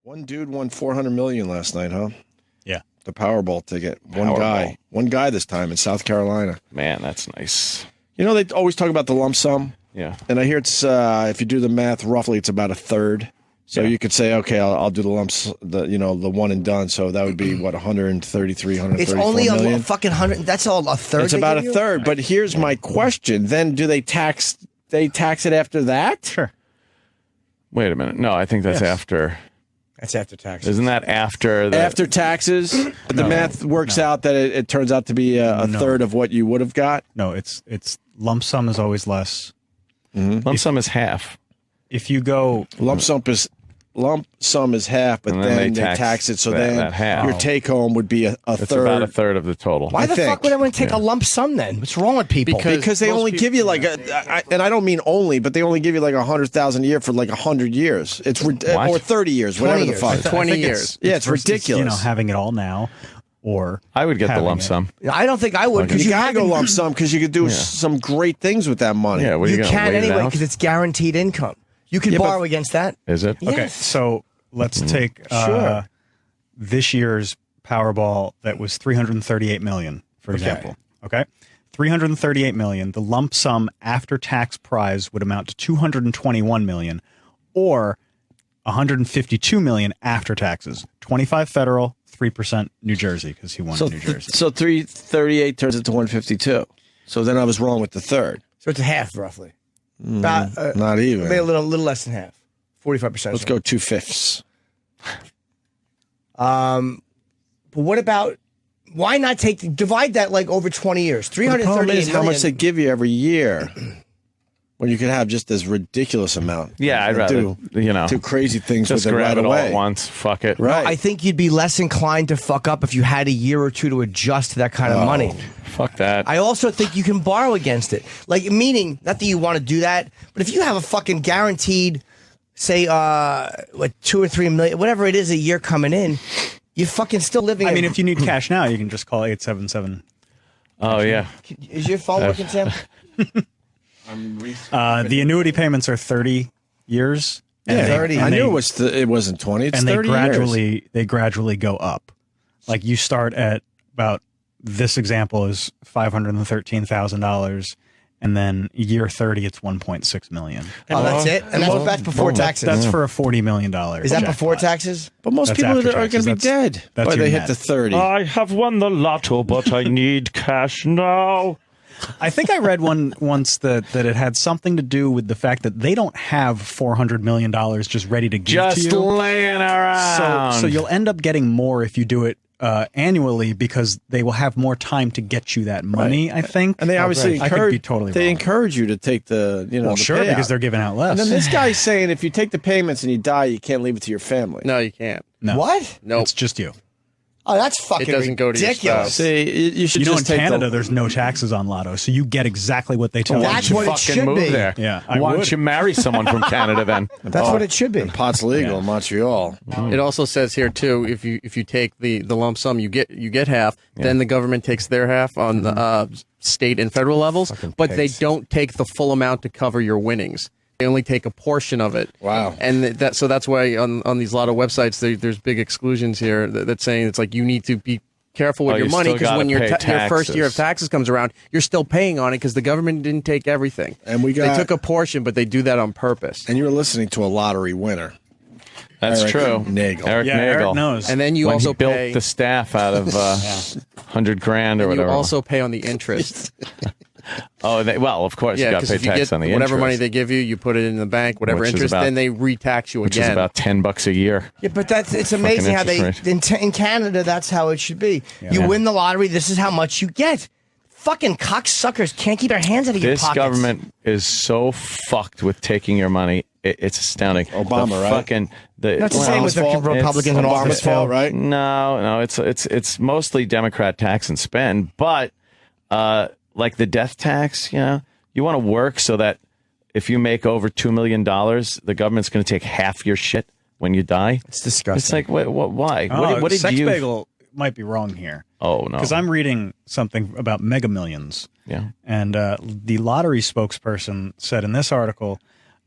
One dude won $400 million last night, huh? Yeah. The Powerball ticket. One guy this time in South Carolina. Man, that's nice. You know, they always talk about the lump sum. Yeah. And I hear it's, if you do the math, roughly it's about a third. So you could say, okay, I'll do the lumps, the one and done. So that would be, what, 133, 134 It's only million? a fucking 100. That's all a third. It's about a third. But here's my question. Then do they tax it after that? Sure. Wait a minute. No, I think that's after. That's after taxes. Isn't that after After taxes? The math works out that it turns out to be a third of what you would have got? No, it's lump sum is always less. Lump sum is half. If you go Lump sum is half, but then they tax it, so that half. Your take home would be a It's third. about a third of the total. Why the fuck would anyone take a lump sum then? What's wrong with people? Because they only give you like and I don't mean only, but they only give you like 100,000 a year for like 100 years. It's or 30 years, whatever the fuck. 20 years. It's ridiculous. You know, having it all now, or I would get the lump it. sum. I don't think I would because You gotta go lump sum because you could do some great things with that money. Yeah, what are you you gonna can wait it anyway out? because it's guaranteed income. You can borrow against that. Is it? Yes. Okay, so let's take Sure. this year's Powerball that was 338 million, for example. Okay, 338 million. The lump sum after tax prize would amount to 221 million, or 152 million after taxes. 25 federal, 3% New Jersey because he won in New Jersey. So 338 turns into 152. So then I was wrong with the third. So it's a half roughly. Not even. Maybe a little less than half. 45%. Let's go 2/5. But what about? Why not divide that like over 20 years? The problem 338 is how much they million. give you every year. When you could have just this ridiculous amount. Yeah, I'd rather do crazy things just with it grab right it all away. at once. Fuck it. Right. I think you'd be less inclined to fuck up if you had a year or two to adjust to that kind of money. Fuck that. I also think you can borrow against it. Like, meaning, not that you want to do that, but if you have a fucking guaranteed, say, 2 or 3 million, whatever it is a year coming in, you're fucking still living. I mean, if you need cash now, you can just call 877. Oh yeah. Is your phone working, Sam? The annuity payments are 30 years. Yeah, 30. I knew it wasn't 20. It's and 30 years. they gradually go up. Like you start at about, this example is $513,000, and then year 30 it's 1.6 million. Oh, that's it? And that's before taxes. That's for a $40 million. Is that before taxes? But most That's people after are going to be taxes. dead That's by your they hit net. the 30. I have won the lotto, but I need cash now. I think I read one once that it had something to do with the fact that they don't have $400 million just ready to give to Just you. laying around. So you'll end up getting more if you do it annually because they will have more time to get you that money, I think. And they obviously I could be totally wrong. encourage you to take the, Well, the sure, payout. because they're giving out less. And then this guy's saying if you take the payments and you die, you can't leave it to your family. No, you can't. No. What? Nope. It's just you. Oh, that's fucking It doesn't go to your ridiculous. spouse. See, you should You know, in just take Canada, there's no taxes on lotto, so you get exactly what they tell That's you. what it Fucking should move be. there. Yeah, I Why would. don't you marry someone from Canada then? That's what it should be. Pot's legal in Montreal. It also says here too, if you take the lump sum, you get half. Then the government takes their half on the state and federal levels, but they don't take the full amount to cover your winnings. They only take a portion of it. Wow. And that's why on these lotto websites there's big exclusions here that's saying it's like you need to be careful with Oh, your you money still because gotta when your pay first year of taxes. taxes comes around, you're still paying on it because the government didn't take everything. And they took a portion, but they do that on purpose. And you're listening to a lottery winner. That's Eric true. Nagel. Eric Yeah, Nagel. Eric knows. And then you when also he built pay the staff out of 100 grand or and you whatever. also pay on the interest. Well, of course, you Yeah, got to because pay if you tax get on the whatever interest, money they give you, you put it in the bank, whatever Which is interest, about- then they re-tax you which again. is about $10 a year. Yeah, but it's amazing how they interest in Canada that's how it should be. You win the lottery, this is how much you get. Fucking cocksuckers can't keep their hands out of your This pockets. government is so fucked with taking your money. It's astounding. Obama, the right? Fucking That's the same with the fault. Republicans in Obama's office. fault, right? No, it's mostly Democrat tax and spend, but like the death tax, you want to work so that if you make over $2 million, the government's going to take half your shit when you die. It's disgusting. It's like, why? Oh, what did Sex you? Bagel might be wrong here. Oh no, Because I'm reading something about Mega Millions. Yeah. And the lottery spokesperson said in this article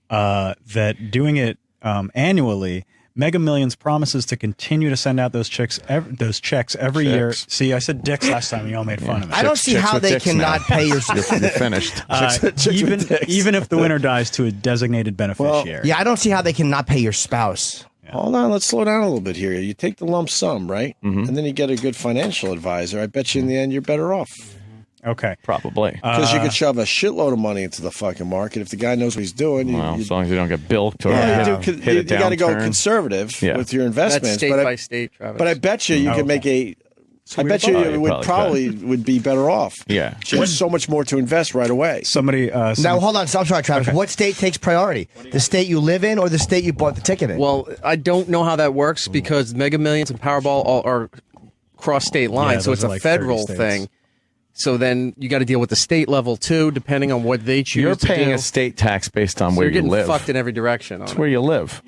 that doing it annually Mega Millions promises to continue to send out those checks every year. See, I said dicks last time. You all made fun of me. I don't see how they cannot pay your. You're finished. Even if the winner dies to a designated beneficiary. Yeah, I don't see how they cannot pay your spouse. Hold on, let's slow down a little bit here. You take the lump sum, right? And then you get a good financial advisor. I bet you in the end you're better off. Okay. Probably. Because you could shove a shitload of money into the fucking market. If the guy knows what he's doing, As long as you don't get bilked or hit a you got to go downturn. conservative with your investments. That's state by state, Travis. But I bet you could make a. I bet you would probably be better off. Yeah. There's so much more to invest right away. Now, hold on. I'm sorry, Travis. Okay. What state takes priority? The state you live in or the state you bought the ticket in? Well, I don't know how that works because Mega Millions and Powerball all are cross state lines, so it's a federal thing. So then you got to deal with the state level too, depending on what they choose. You're paying to do. a state tax based on where you're you live. getting fucked in every direction. It's where you live.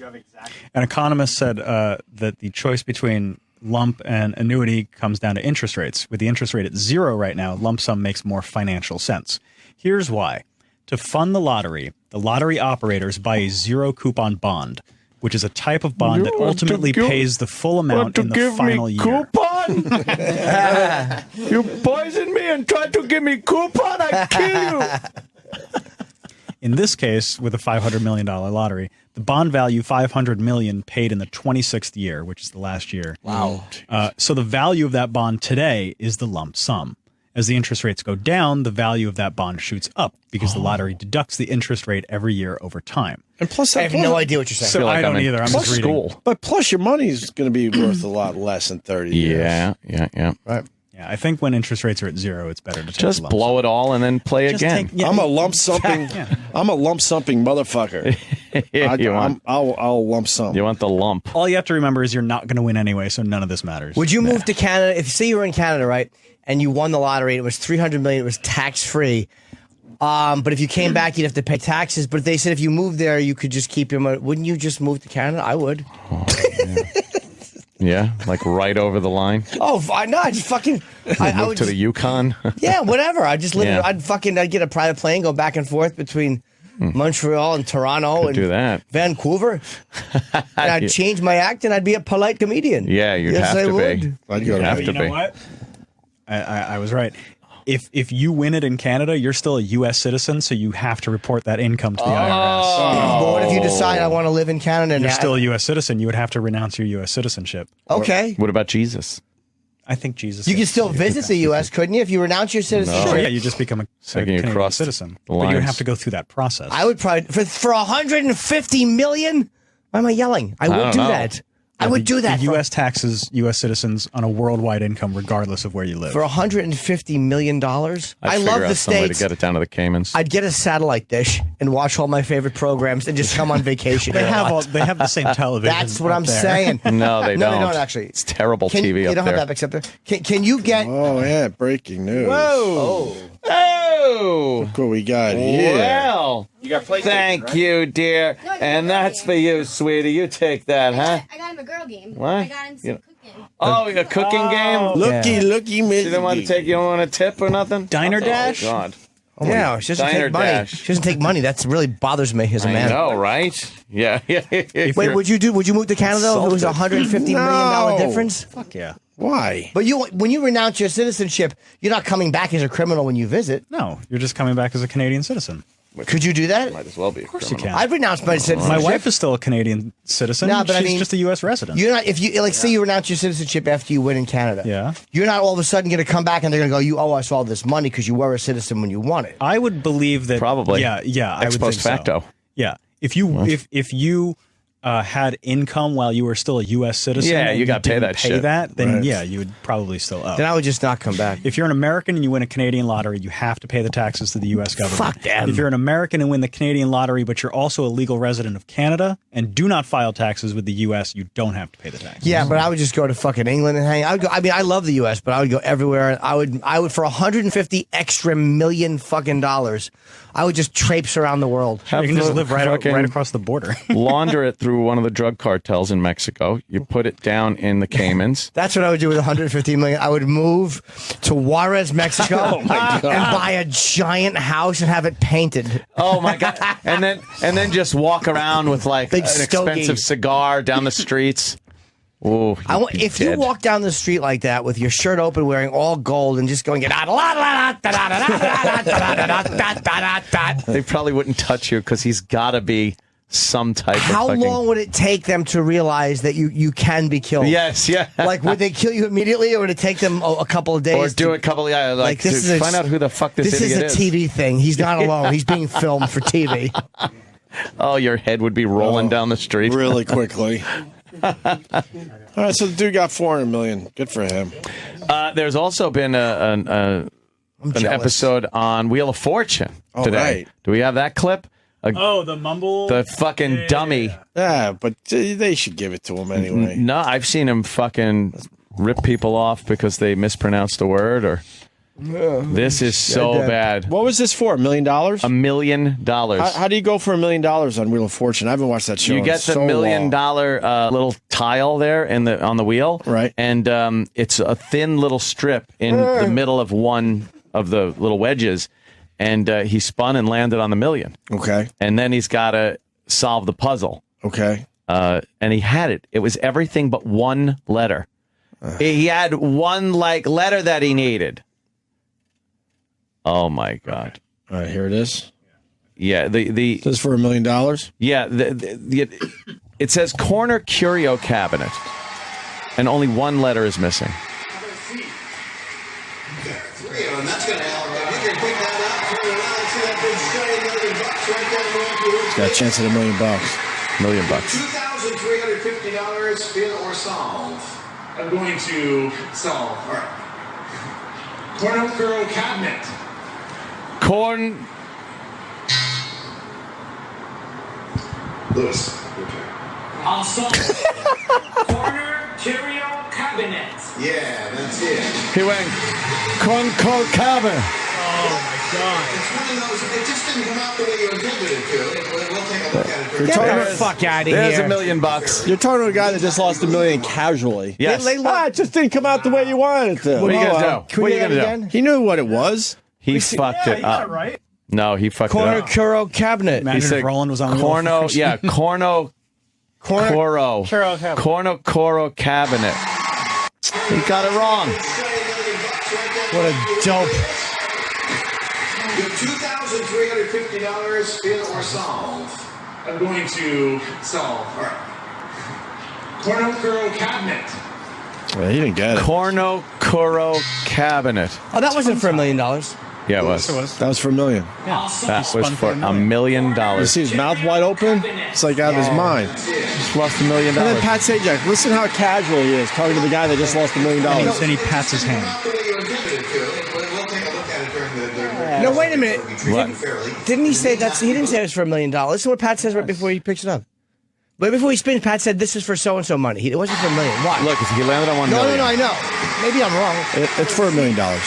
An economist said that the choice between lump and annuity comes down to interest rates. With the interest rate at 0 right now, lump sum makes more financial sense. Here's why. To fund the lottery operators buy a zero coupon bond, which is a type of bond that ultimately pays the full amount in the final year. Coupon? You poisoned me and tried to give me coupon, I kill you. In this case, with a $500 million lottery, the bond value $500 million paid in the 26th year, which is the last year. Wow. So the value of that bond today is the lump sum. As the interest rates go down, the value of that bond shoots up because the lottery deducts the interest rate every year over time. And plus, I have no idea what you're saying. So I don't either. I'm just reading. School. But plus, your money's going to be worth a lot less in 30 years. Yeah. Right. Yeah, I think when interest rates are at 0, it's better to take Just the lump blow it all and then play again. I'm a lump sumping. I'm a lump sumping motherfucker. I'll lump sum. You want the lump. All you have to remember is you're not going to win anyway, so none of this matters. Would you move to Canada if say you were in Canada, right, and you won the lottery? It was $300 million. It was tax free. But if you came back, you'd have to pay taxes. But if they said if you moved there, you could just keep your money. Wouldn't you just move to Canada? I would. Oh, yeah, like right over the line. Oh, no, I just fucking. I would to the Yukon. Yeah, whatever. I'd just live. Yeah. I'd get a private plane, go back and forth between Montreal and Toronto and do that. Vancouver. And I'd change my act, and I'd be a polite comedian. Yeah, you'd Yes, have I to would. be. I'd go You'd have to to You know be. what? I was right. If you win it in Canada, you're still a U.S. citizen, so you have to report that income to the IRS. But what if you decide I want to live in Canada? You're still a U.S. citizen. You would have to renounce your U.S. citizenship. Okay. What about Jesus? I think Jesus. You can still visit the U.S., couldn't you? If you renounce your citizenship. Sure, yeah, you just become a Taking you Canadian across citizen. the But you lines. have to go through that process. I would probably for $150 million. Why am I yelling? I would don't do know. that. I would do that The U.S. taxes U.S. citizens on a worldwide income, regardless of where you live. for $150 million. I I'd love figure the out some way to States. get it down to the Caymans. I'd get a satellite dish and watch all my favorite programs and just come on vacation. They here a have lot. they have the same television. That's what up I'm there. saying. No, they No, don't. they don't actually. It's terrible Can, TV you up don't there. have that except there. Can you get? Oh yeah, breaking news. Oh. Look what we got here. Well, You got PlayStation, thank right? you, dear. No, I got And a that's girl for you, sweetie. You take that, huh? I got him a girl game. What? I got him some You- cooking. Oh, a cooking game? Looky, She didn't want to take, you don't want a tip or nothing? Diner Oh, Dash? God. Yeah, she doesn't Diner take money. Dash. She doesn't take money. That's really bothers me as a I man. know, right? Yeah. Wait, would you move to Canada if it was a $150 million No. difference? Fuck yeah. Why? But when you renounce your citizenship, you're not coming back as a criminal when you visit. No, you're just coming back as a Canadian citizen. Could you do that? Might as well be. Of course you can. I've renounced my citizenship. My wife is still a Canadian citizen. No, but I She's mean- just a U.S. resident. You're not if you like say you renounce your citizenship after you win in Canada. Yeah. You're not all of a sudden going to come back and they're going to go, you owe us all this money because you were a citizen when you won it. I would believe that. Probably. Yeah. I Ex would post think facto. So. Yeah. If you had income while you were still a U.S. citizen, Yeah, and you gotta pay didn't that shit. then Right. yeah, you would probably still owe. Then I would just not come back. If you're an American and you win a Canadian lottery, you have to pay the taxes to the U.S. government. Fuck them. If you're an American and win the Canadian lottery, but you're also a legal resident of Canada and do not file taxes with the U.S., you don't have to pay the taxes. Yeah, but I would just go to fucking England and hang. I would go. I mean, I love the U.S., but I would go everywhere. I would for $150 extra million fucking dollars, I would just traipse around the world. You can just live right fucking across the border. launder it through through one of the drug cartels in Mexico. You put it down in the Caymans. That's what I would do with 150 million. I would move to Juarez, Mexico, and buy a giant house and have it painted. Oh my God! And then just walk around with like Big an stogie. expensive cigar down the streets. Ooh, If you walk down the street like that with your shirt open, wearing all gold, and just going, they probably wouldn't touch you because he's got to be some type how of fucking... long would it take them to realize that you can be killed? Yes, yeah. Like, would they kill you immediately, or would it take them a couple of days? Or do a couple, like this to is find out who the fuck this is idiot a TV thing. He's not alone. He's being filmed for TV. Oh, your head would be rolling down the street. Really quickly. All right, so the dude got 400 million. Good for him. There's also been an episode on Wheel of Fortune today. Right. Do we have that clip? The mumble. The fucking dummy. Yeah, but they should give it to him anyway. No, I've seen him fucking rip people off because they mispronounced a word or... This is so bad. What was this for? $1 million? $1 million. How do you go for $1 million on Wheel of Fortune? I haven't watched that show. You get the $1 million little tile there on the wheel, right? And it's a thin little strip in the middle of one of the little wedges, and he spun and landed on the million. Okay, and then he's got to solve the puzzle. Okay, and he had it. It was everything but one letter. He had one letter that he needed. Oh my God! All right, here it is. Yeah, the this is for $1 million. Yeah, it says corner curio cabinet, and only one letter is missing. It's got a chance at $1 million. $1 million. $2,350 spin or solve. I'm going to solve. All right. Cornucopia cabinet. Lewis. Okay. I'll solve. Corner curio cabinet. Yeah, that's it. He went corn cabinet. Oh my God! It's one of those. It just didn't come out the way you intended it to. We'll take a look at it. Get the fuck out of here! There's $1 million. You're talking to a guy that just lost $1 million casually. Yes. It just didn't come out the way you wanted it to. What are you gonna do? What are you gonna do? He knew what it was. He fucked it up. Right? No, he fucked Corner it up. Curo cabinet. Imagine He said if Roland was on Corno. Yeah, Corno. Coro. cabinet. Corno cabinet. He got it wrong. What a dope. $2,350 spin or solve. I'm going to solve. All right. Cornucopia cabinet. Well, he didn't get it. Cornucopia cabinet. Oh, that wasn't for $1 million. Yeah, it was. That was for $1 million. Yeah. That was for $1 million. You see his mouth wide open? It's like out of his mind. Just lost $1 million. And then Pat Sajak, listen how casual he is talking to the guy that just lost $1 million. Then he pats his hand. No, wait a minute. What? Didn't he say that's? He didn't say it was for $1 million. Listen to what Pat says right before he picks it up. But before he spins, Pat said this is for so and so money. It wasn't for $1 million. Why? Look, he landed on $1 No, million. no, I know. Maybe I'm wrong. It's for $1 million. Oh,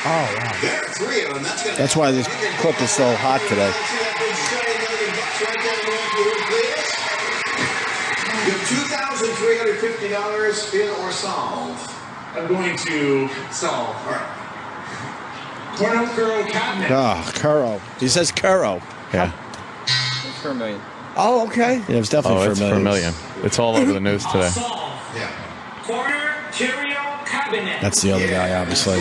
wow. That's why this clip is so hot today. $2,350 spin or solve. I'm going to solve. All right. Cornucopia cabinet. Ah, Kuro. He says Kuro. Yeah. For $1 million. Oh, okay. Yeah, it's definitely Oh, it's for $1 million. It's all over the news today. Yeah. Corner curio cabinet. That's the other guy, obviously.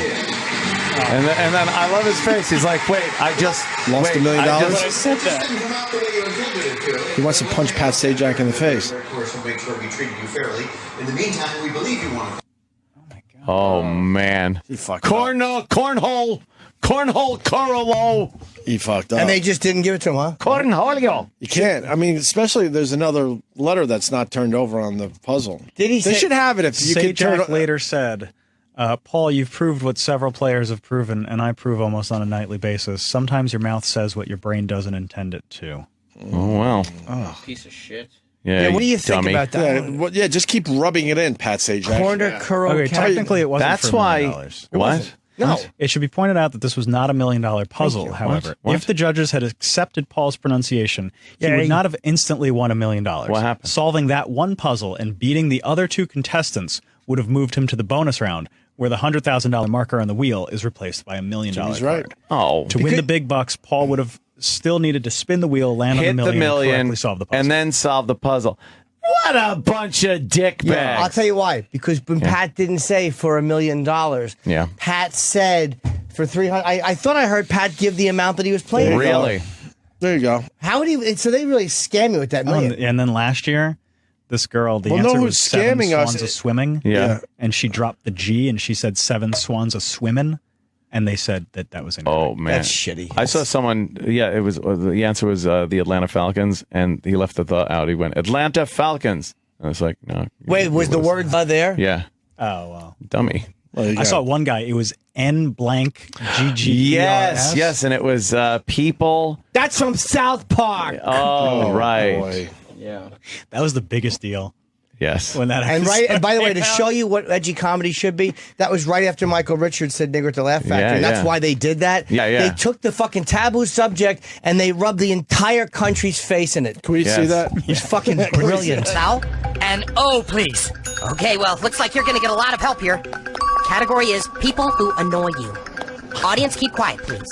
And then I love his face. He's like, wait, I just Lost $1 million? I It just didn't come out the way you intended it to. He wants to punch Pat Sajak in the face. Of course, we'll make sure we treated you fairly. In the meantime, we believe you want to. Oh man. He fucked up. Cornhole, Corolo, He fucked up. And they just didn't give it to him, huh? Cornholio. You can't. I mean, especially there's another letter that's not turned over on the puzzle. Did he They say- should have it if you could turn Sajak later said, Paul, you've proved what several players have proven, and I prove almost on a nightly basis. Sometimes your mouth says what your brain doesn't intend it to. Oh well. Piece of shit. Yeah. What do you think dummy. about that? Yeah, just keep rubbing it in, Pat Sajak. Corner Curo Okay, cabinet. technically it wasn't That's for $1 why. million. What? No. It should be pointed out that this was not $1 million puzzle, you. however. What? If the judges had accepted Paul's pronunciation, he Yeah, would not have instantly won $1 million. What happened? Solving that one puzzle and beating the other two contestants would have moved him to the bonus round, where the $100,000 marker on the wheel is replaced by $1 million Jimmy's card. right. Oh, To win the big bucks, Paul would have still needed to spin the wheel, land hit on the the million, million, and correctly solve the puzzle. and then solve the puzzle. What a bunch of dickbags! Yeah, I'll tell you why. Because when Pat didn't say for $1 million, Yeah. Pat said for 300. I thought I heard Pat give the amount that he was playing. Really? There you go. How would he? So they really scam you with that million. And then last year, this girl, the Well, answer no, was who's 7 scamming us? swans a swimming. Yeah. And she dropped the G and she said 7 swans a swimmin'. And they said that was incorrect. Oh man, That's shitty. I saw someone. Yeah, it was the answer was the Atlanta Falcons, and he left the thought out. He went Atlanta Falcons. I was like, no. Wait, was the word there? Yeah, Oh, wow. dummy. Well, you I got- saw one guy. It was N blank GG. Yes, and it was people. That's from South Park. Oh, right. Boy. Yeah. That was the biggest deal Yes. when that And by the way, to came out. show you what edgy comedy should be, that was right after Michael Richards said "nigger" at the Laugh Factory. Yeah, and that's yeah. why they did that. Yeah, yeah. They took the fucking taboo subject and they rubbed the entire country's face in it. Can we see Yes. that? It was fucking brilliant. Vowel and O, please. Okay, well, looks like you're gonna get a lot of help here. Category is people who annoy you. Audience, keep quiet, please.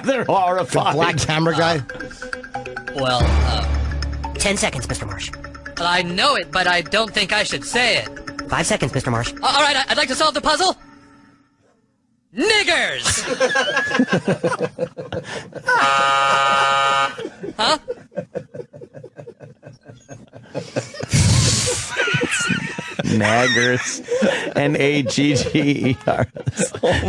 They're horrified. Black camera guy. Well, 10 seconds, Mr. Marsh. I know it, but I don't think I should say it. 5 seconds, Mr. Marsh. All right, I'd like to solve the puzzle. Niggers! Huh? Naggers. Naggers.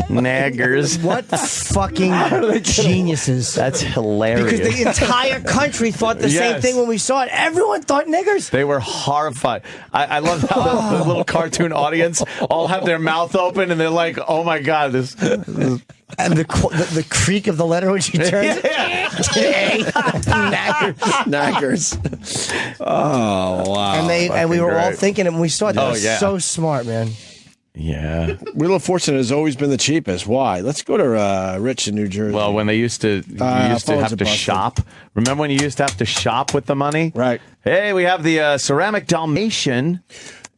Naggers. What fucking geniuses. That's hilarious. Because the entire country thought the same Yes. thing when we saw it. Everyone thought niggers. They were horrified. I love how the little cartoon audience all have their mouth open and they're like, "Oh my god, this." And the creak of the letter when she turns it. Knackers. Oh, wow. And we were all great. thinking it when we saw it. That Oh, was yeah. so smart, man. Yeah. Wheel of Fortune has always been the cheapest. Why? Let's go to Rich in New Jersey. Well, when they used to phones have are to busted. shop. Remember when you used to have to shop with the money? Right. Hey, we have the ceramic Dalmatian,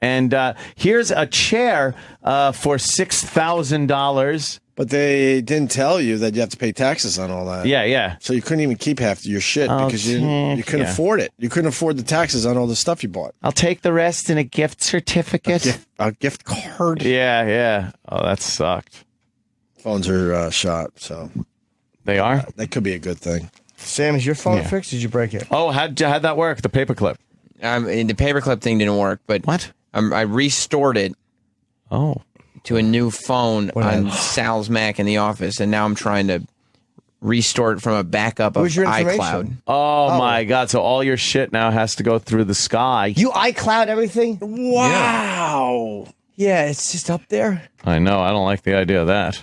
and here's a chair for $6,000. But they didn't tell you that you have to pay taxes on all that. Yeah, yeah. So you couldn't even keep half your shit because you couldn't yeah. afford it. You couldn't afford the taxes on all the stuff you bought. I'll take the rest in a gift certificate. A gift card. Yeah, yeah. Oh, that sucked. Phones are shot, so They are? that could be a good thing. Sam, is your phone Yeah. fixed? Did you break it? Oh, how'd that work? The paperclip. The paperclip thing didn't work, but What? I restored it Oh. to a new phone on Sal's Mac in the office, and now I'm trying to restore it from a backup of Where's your iCloud. information? Oh my God! So all your shit now has to go through the sky. You iCloud everything? Wow. Yeah, it's just up there. I know. I don't like the idea of that.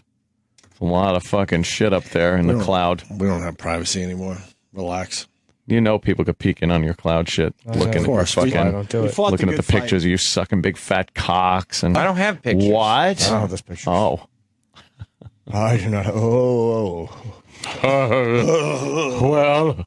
There's a lot of fucking shit up there in the cloud. We don't have privacy anymore. Relax. You know, people could peek in on your cloud shit, looking Of course. at We- your I fucking, don't do We it. fought looking the at the good fight. pictures of you sucking big fat cocks and I don't have pictures. What? I don't have those pictures. Oh, I do not. Oh. well.